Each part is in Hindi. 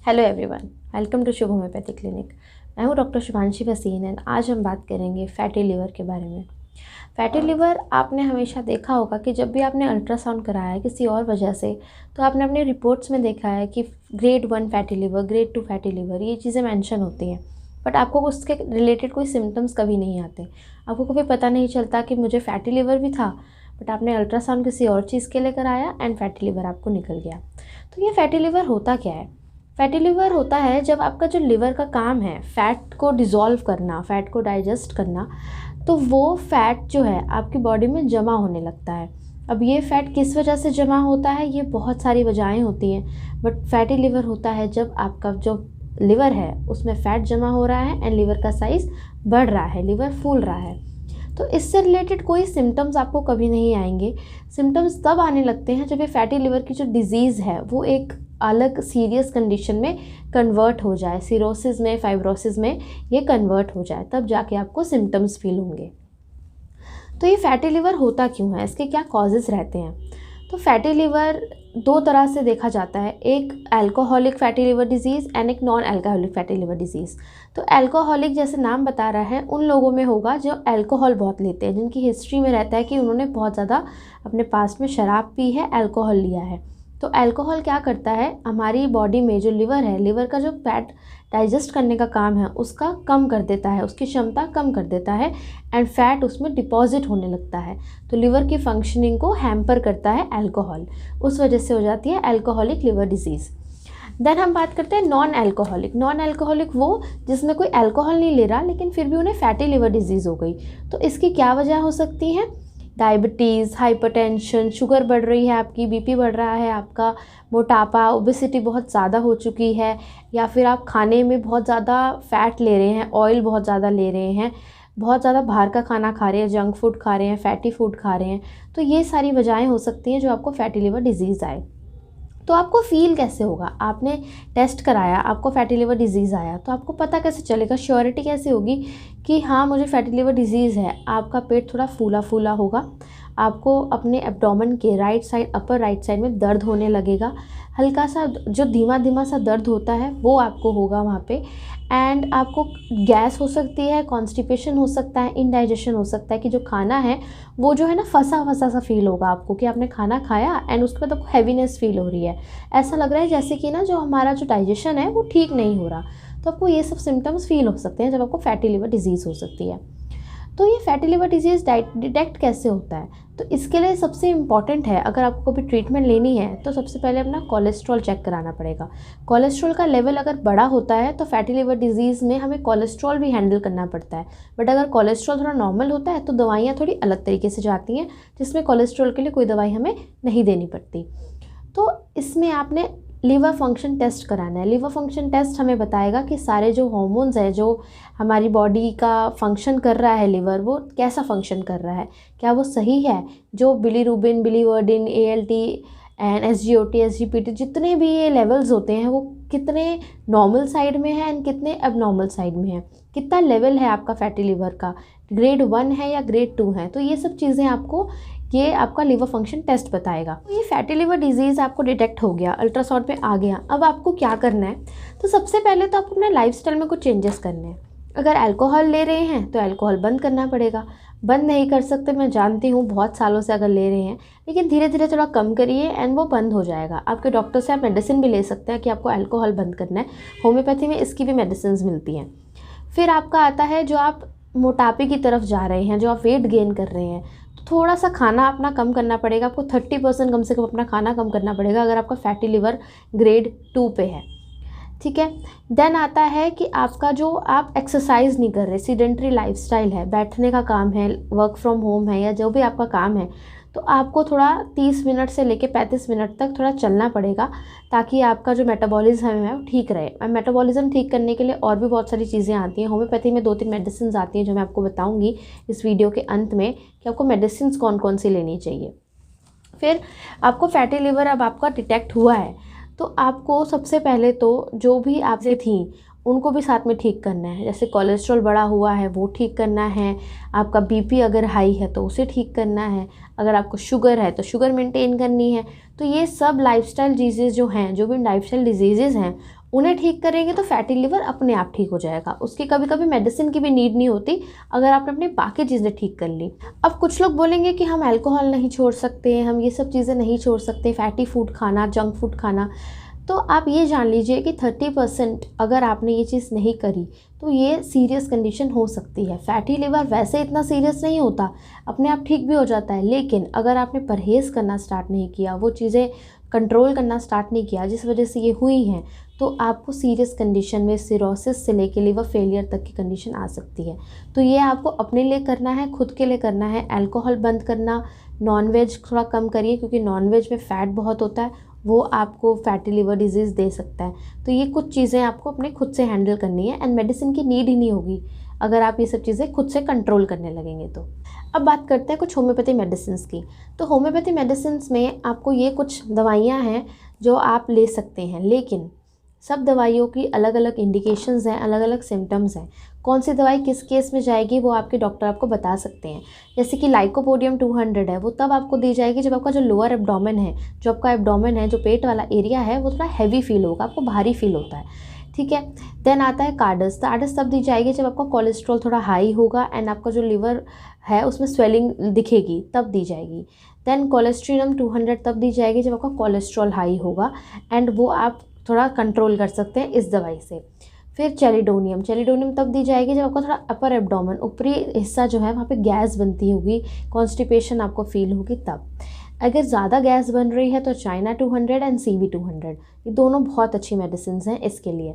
Hello everyone, welcome to Shubh homeopathy clinic. मैं हूं डॉक्टर शुभांशी भसीन एंड आज हम बात करेंगे फैटी लिवर के बारे में। फैटी लिवर आपने हमेशा देखा होगा कि जब भी आपने अल्ट्रासाउंड कराया है किसी और वजह से, तो आपने अपने रिपोर्ट्स में देखा है कि grade 1 fatty liver, grade 2 fatty liver, ये चीज़ें मेंशन होती हैं। बट आपको उसके रिलेटेड कोई सिम्टम्स कभी नहीं आते। आपको कभी पता नहीं चलता कि मुझे फैटी लिवर भी था, बट आपने अल्ट्रासाउंड किसी और चीज़ के लिए कराया एंड फैटी लिवर आपको निकल गया। तो ये फैटी लिवर होता क्या है? फैटी लिवर होता है जब आपका जो लिवर का काम है फ़ैट को डिज़ोल्व करना, फ़ैट को डाइजेस्ट करना, तो वो फ़ैट जो है आपकी बॉडी में जमा होने लगता है। अब ये फ़ैट किस वजह से जमा होता है, ये बहुत सारी वजहें होती हैं, बट फैटी लिवर होता है जब आपका जो लिवर है उसमें फ़ैट जमा हो रहा है एंड लिवर का साइज़ बढ़ रहा है, लिवर फूल रहा है। तो इससे रिलेटेड कोई सिम्टम्स आपको कभी नहीं आएंगे। सिम्टम्स तब आने लगते हैं जब ये फैटी लिवर की जो डिज़ीज़ है वो एक अलग सीरियस कंडीशन में कन्वर्ट हो जाए, सिरोसिस में, फाइब्रोसिस में ये कन्वर्ट हो जाए, तब जाके आपको सिम्टम्स फील होंगे। तो ये फैटी लिवर होता क्यों है, इसके क्या कॉजेज़ रहते हैं? तो फैटी लिवर दो तरह से देखा जाता है, एक alcoholic fatty liver disease and एक non alcoholic fatty liver disease. तो अल्कोहलिक जैसे नाम बता रहा है उन लोगों में होगा जो अल्कोहल बहुत लेते हैं, जिनकी हिस्ट्री में रहता है कि उन्होंने बहुत ज़्यादा अपने पास्ट में शराब पी है, अल्कोहल लिया है। तो अल्कोहल क्या करता है, हमारी बॉडी में जो लिवर है, लिवर का जो फैट डाइजेस्ट करने का काम है उसका कम कर देता है, उसकी क्षमता कम कर देता है एंड फैट उसमें डिपॉजिट होने लगता है। तो लिवर की फंक्शनिंग को हैम्पर करता है अल्कोहल, उस वजह से हो जाती है अल्कोहलिक लिवर डिजीज़। देन हम बात करते हैं नॉन अल्कोहलिक। नॉन अल्कोहलिक वो जिसमें कोई अल्कोहल नहीं ले रहा लेकिन फिर भी उन्हें फैटी लिवर डिजीज़ हो गई। तो इसकी क्या वजह हो सकती है? डायबिटीज़, हाइपरटेंशन, शुगर बढ़ रही है आपकी, बीपी बढ़ रहा है आपका, मोटापा, ओबेसिटी बहुत ज़्यादा हो चुकी है, या फिर आप खाने में बहुत ज़्यादा फ़ैट ले रहे हैं, ऑयल बहुत ज़्यादा ले रहे हैं, बहुत ज़्यादा बाहर का खाना खा रहे हैं, जंक फूड खा रहे हैं, फैटी फूड खा रहे हैं। तो ये सारी वजहें हो सकती हैं जो आपको फैटी लिवर डिजीज़ आए। तो आपको फ़ील कैसे होगा? आपने टेस्ट कराया, आपको फैटी लिवर डिजीज़ आया, तो आपको पता कैसे चलेगा, श्योरिटी कैसे होगी कि हाँ मुझे फैटी लिवर डिजीज़ है? आपका पेट थोड़ा फूला फूला होगा, आपको अपने एब्डोमेन के right side, upper right side में दर्द होने लगेगा, हल्का सा जो धीमा धीमा सा दर्द होता है वो आपको होगा वहाँ पे, एंड आपको गैस हो सकती है, कॉन्स्टिपेशन हो सकता है, इनडाइजेशन हो सकता है कि जो खाना है वो जो है ना फंसा फंसा सा फील होगा आपको कि आपने खाना खाया एंड उसके बाद आपको हैवीनेस फील हो रही है, ऐसा लग रहा है जैसे कि ना जो हमारा जो डाइजेशन है वो ठीक नहीं हो रहा। तो आपको ये सब सिम्टम्स फील हो सकते हैं जब आपको फैटी लिवर डिजीज़ हो सकती है। तो ये फैटी लिवर डिजीज़ डिटेक्ट कैसे होता है? तो इसके लिए सबसे इम्पॉर्टेंट है, अगर आपको कोई ट्रीटमेंट लेनी है तो सबसे पहले अपना कोलेस्ट्रॉल चेक कराना पड़ेगा। कोलेस्ट्रॉल का लेवल अगर बड़ा होता है तो फैटी लिवर डिजीज़ में हमें कोलेस्ट्रॉल भी हैंडल करना पड़ता है, बट अगर कोलेस्ट्रॉल थोड़ा नॉर्मल होता है तो दवाइयाँ थोड़ी अलग तरीके से जाती हैं, जिसमें कोलेस्ट्रॉल के लिए कोई दवाई हमें नहीं देनी पड़ती। तो इसमें आपने लीवर फंक्शन टेस्ट कराना है। लीवर फंक्शन टेस्ट हमें बताएगा कि सारे जो हार्मोन्स हैं जो हमारी बॉडी का फंक्शन कर रहा है, लिवर वो कैसा फंक्शन कर रहा है, क्या वो सही है, जो bilirubin, biliverdin, ALT and SGOT, SGPT जितने भी ये लेवल्स होते हैं वो कितने नॉर्मल साइड में है एंड कितने एबनॉर्मल साइड में है, कितना लेवल है आपका फैटी लिवर का, ग्रेड 1 है या ग्रेड 2 है। तो ये सब चीज़ें आपको ये आपका लिवर फंक्शन टेस्ट बताएगा। तो ये फैटी लिवर डिजीज़ आपको डिटेक्ट हो गया, अल्ट्रासाउंड में आ गया, अब आपको क्या करना है? तो सबसे पहले तो आपको अपने लाइफस्टाइल में कुछ चेंजेस करने हैं। अगर अल्कोहल ले रहे हैं तो अल्कोहल बंद करना पड़ेगा। बंद नहीं कर सकते, मैं जानती हूँ बहुत सालों से अगर ले रहे हैं, लेकिन धीरे धीरे थोड़ा कम करिए एंड वो बंद हो जाएगा। आपके डॉक्टर से आप मेडिसिन भी ले सकते हैं कि आपको अल्कोहल बंद करना है। होम्योपैथी में इसकी भी मेडिसिन मिलती हैं। फिर आपका आता है जो आप मोटापे की तरफ जा रहे हैं, जो आप वेट गेन कर रहे हैं, तो थोड़ा सा खाना अपना कम करना पड़ेगा। आपको 30% कम से कम अपना खाना कम करना पड़ेगा अगर आपका फैटी लिवर ग्रेड 2 पे है, ठीक है। देन आता है कि आपका जो आप एक्सरसाइज नहीं कर रहे, सीडेंट्री लाइफस्टाइल है, बैठने का काम है, वर्क फ्रॉम होम है या जो भी आपका काम है, तो आपको थोड़ा 30 मिनट से लेके 35 मिनट तक थोड़ा चलना पड़ेगा ताकि आपका जो मेटाबॉलिज्म है वो ठीक रहे। मेटाबॉलिज्म ठीक करने के लिए और भी बहुत सारी चीज़ें आती हैं। होम्योपैथी में 2-3 मेडिसिन आती हैं जो मैं आपको बताऊंगी इस वीडियो के अंत में कि आपको मेडिसिन कौन कौन सी लेनी चाहिए। फिर आपको फैटी लिवर अब आपका डिटेक्ट हुआ है तो आपको सबसे पहले तो जो भी आपसे थी उनको भी साथ में ठीक करना है। जैसे कोलेस्ट्रॉल बढ़ा हुआ है वो ठीक करना है, आपका बीपी अगर हाई है तो उसे ठीक करना है, अगर आपको शुगर है तो शुगर मेंटेन करनी है। तो ये सब लाइफस्टाइल डिजीज़ जो हैं, जो भी लाइफस्टाइल डिजीज़ हैं उन्हें ठीक करेंगे तो फैटी लिवर अपने आप ठीक हो जाएगा, उसकी कभी कभी मेडिसिन की भी नीड नहीं होती अगर आपने अपनी बाकी चीज़ें ठीक कर ली। अब कुछ लोग बोलेंगे कि हम अल्कोहल नहीं छोड़ सकते, हम ये सब चीज़ें नहीं छोड़ सकते, फैटी फूड खाना, जंक फूड खाना। तो आप ये जान लीजिए कि 30% अगर आपने ये चीज़ नहीं करी तो ये सीरियस कंडीशन हो सकती है। फैटी लिवर वैसे इतना सीरियस नहीं होता, अपने आप ठीक भी हो जाता है, लेकिन अगर आपने परहेज़ करना स्टार्ट नहीं किया, वो चीज़ें कंट्रोल करना स्टार्ट नहीं किया जिस वजह से ये हुई हैं, तो आपको सीरियस कंडीशन में सिरोसिस से लेके लिवर फेलियर तक की कंडीशन आ सकती है। तो ये आपको अपने लिए करना है, खुद के लिए करना है। अल्कोहल बंद करना, नॉनवेज थोड़ा कम करिए क्योंकि नॉनवेज में फ़ैट बहुत होता है, वो आपको फैटी लिवर डिजीज़ दे सकता है। तो ये कुछ चीज़ें आपको अपने खुद से हैंडल करनी है एंड मेडिसिन की नीड ही नहीं होगी अगर आप ये सब चीज़ें खुद से कंट्रोल करने लगेंगे तो। अब बात करते हैं कुछ होम्योपैथी मेडिसिन्स की। तो होम्योपैथी मेडिसिन्स में आपको ये कुछ दवाइयाँ हैं जो आप ले सकते हैं, लेकिन सब दवाइयों की अलग अलग इंडिकेशंस हैं, अलग अलग सिम्टम्स हैं। कौन सी दवाई किस केस में जाएगी वो आपके डॉक्टर आपको बता सकते हैं। जैसे कि लाइकोपोडियम 200 है, वो तब आपको दी जाएगी जब आपका जो लोअर एब्डोमेन है, जो आपका एब्डोमेन है, जो पेट वाला एरिया है, वो थोड़ा हैवी फील होगा, आपको भारी फील होता है, ठीक है। देन आता है कार्डस। कार्डस तब दी जाएगी जब आपका कोलेस्ट्रॉल थोड़ा हाई होगा एंड आपका जो लिवर है उसमें स्वेलिंग दिखेगी, तब दी जाएगी। देन कोलेस्ट्रिनम 200 तब दी जाएगी जब आपका कोलेस्ट्रॉल हाई होगा एंड वो आप थोड़ा कंट्रोल कर सकते हैं इस दवाई से। फिर चेलिडोनियम तब दी जाएगी जब आपका थोड़ा अपर एब्डोमेन, ऊपरी हिस्सा जो है वहाँ पे गैस बनती होगी, कॉन्स्टिपेशन आपको फील होगी तब। अगर ज़्यादा गैस बन रही है तो चाइना 200 एंड CV 200, ये दोनों बहुत अच्छी मेडिसिन हैं इसके लिए।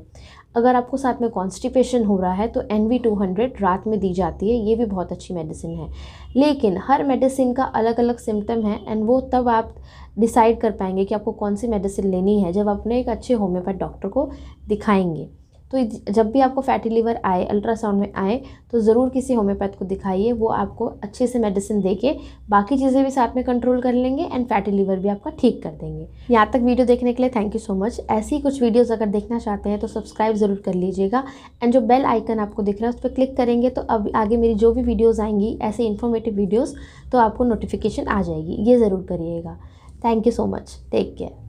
अगर आपको साथ में कॉन्स्टिपेशन हो रहा है तो NV 200 रात में दी जाती है, ये भी बहुत अच्छी मेडिसिन है। लेकिन हर मेडिसिन का अलग अलग सिम्टम है एंड वो तब आप डिसाइड कर पाएंगे कि आपको कौन सी मेडिसिन लेनी है जब अपने एक अच्छे होम्योपैथ डॉक्टर को दिखाएंगे। तो जब भी आपको फैटी लिवर आए, अल्ट्रासाउंड में आए, तो ज़रूर किसी होम्योपैथ को दिखाइए, वो आपको अच्छे से मेडिसिन देके बाकी चीज़ें भी साथ में कंट्रोल कर लेंगे एंड फैटी लिवर भी आपका ठीक कर देंगे। यहाँ तक वीडियो देखने के लिए थैंक यू सो मच। ऐसी ही कुछ वीडियोज़ अगर देखना चाहते हैं तो सब्सक्राइब ज़रूर कर लीजिएगा एंड जो बेल आइकन आपको दिख रहा है उस पर क्लिक करेंगे तो अब आगे मेरी जो भी वीडियोज़ आएंगी ऐसे इन्फॉर्मेटिव वीडियोज़, तो आपको नोटिफिकेशन आ जाएगी, ये ज़रूर करिएगा। Thank you so much, take care.